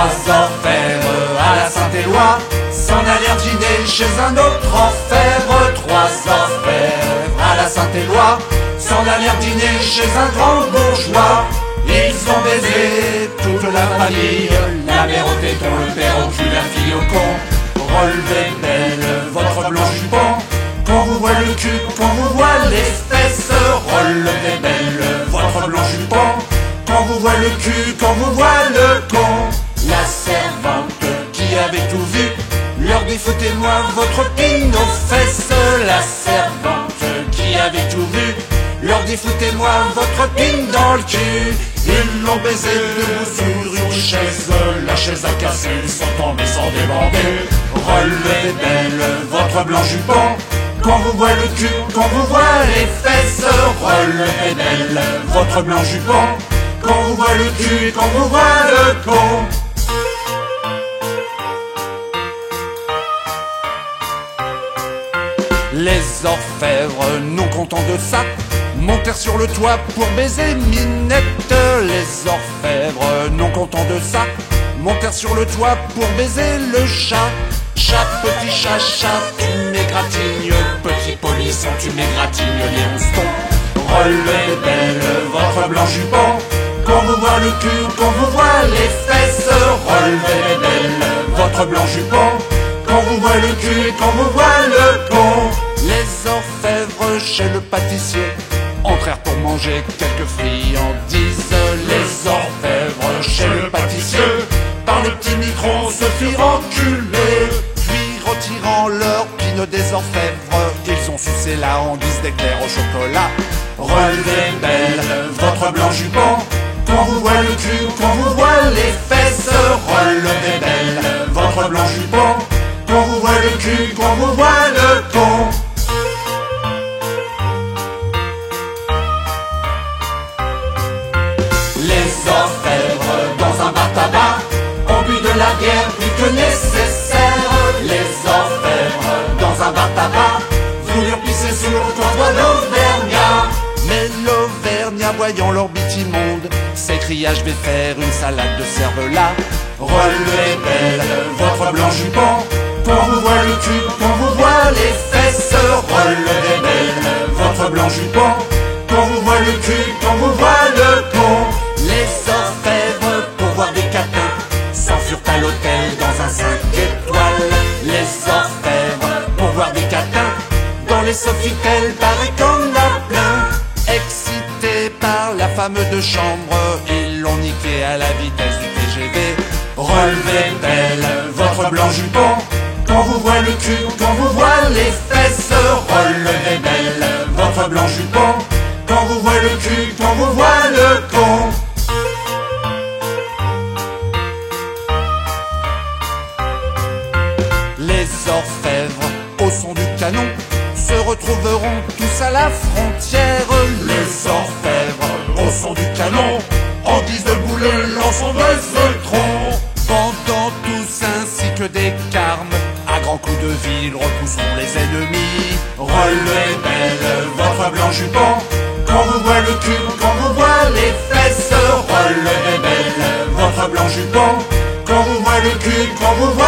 Trois orfèvres à la Saint-Éloi s'en allèrent dîner chez un autre orfèvre. Trois orfèvres à la Saint-Éloi s'en allèrent dîner chez un grand bourgeois. Ils ont baisé toute la famille, la mère au téton, le père au cul, la fille au con. Relevez belle votre blanc jupon, qu'on vous voit le cul, qu'on vous voit les fesses. Relevez belle votre blanc jupon, qu'on vous voit le cul, qu'on vous voit le con. La servante qui avait tout vu leur dit foutez-moi votre pine aux fesses. La servante qui avait tout vu leur dit foutez-moi votre pine dans le cul. Ils l'ont baisé debout sur une chaise, la chaise a cassé, ils sont tombés sans déborder. Relevez belle votre blanc jupon, qu'on vous voit le cul, qu'on vous voit les fesses. Relevez belle votre blanc jupon, qu'on vous voit le cul, qu'on vous voit le con. Les orfèvres, non contents de ça, montèrent sur le toit pour baiser Minette. Les orfèvres, non contents de ça, montèrent sur le toit pour baiser le chat. Chat, petit chat, chat, tu m'égratignes. Petit polisson, tu m'égratignes les ronstons. Relevez belle votre blanc jupon, qu'on vous voit le cul, qu'on vous voit les fesses. Relevez belle votre blanc jupon, qu'on vous voit le cul, qu'on vous voit le con. Les orfèvres chez le pâtissier entrèrent pour manger quelques friandises. Les orfèvres chez le pâtissier par le petit micron se firent enculer. Puis retirant leur pine des orfèvres, ils ont sucé la hanguise d'éclairs au chocolat. Relevez belle votre blanc jupon, qu'on vous voit le cul, qu'on vous voit les fesses. Relevez belle votre blanc jupon, qu'on vous voit le cul, qu'on vous voit le con. Les orfèvres dans un bar tabac ont bu de la bière plus que nécessaire. Les orfèvres dans un bar tabac voulurent pisser sur le toit de l'Auvergnat. Mais l'Auvergnat, voyant leur bite immonde, s'écria je vais faire une salade de cervelas. Relevez belle votre blanc jupon, qu'on vous voit le cul, qu'on vous voit les fesses. Relevez belle votre blanc jupon, qu'on vous voit le cul, qu'on vous voit le con. Les orfèvres pour voir des catins s'enfurent à l'hôtel dans un 5 étoiles. Les orfèvres pour voir des catins dans les Sofitel, paraît qu'on a plein. Excités par la femme de chambre, ils l'ont niqué à la vitesse du TGV. Relevez belle votre blanc jupon, qu'on vous voit le cul, qu'on vous voit les fesses. Relevez belle votre blanc jupon, qu'on vous voit le cul, qu'on vous voit le con. Les orfèvres, au son du canon, se retrouveront tous à la frontière. Les orfèvres, au son du canon, en guise de boulet, lançons des étrons. Pendant tous ainsi que des carmes, à grands coups de ville repousseront les ennemis. Relevez belle votre blanc jupon, qu'on vous voit le cul, qu'on vous voit les fesses. Relevez belle votre blanc jupon, qu'on vous voit le cul, qu'on vous voit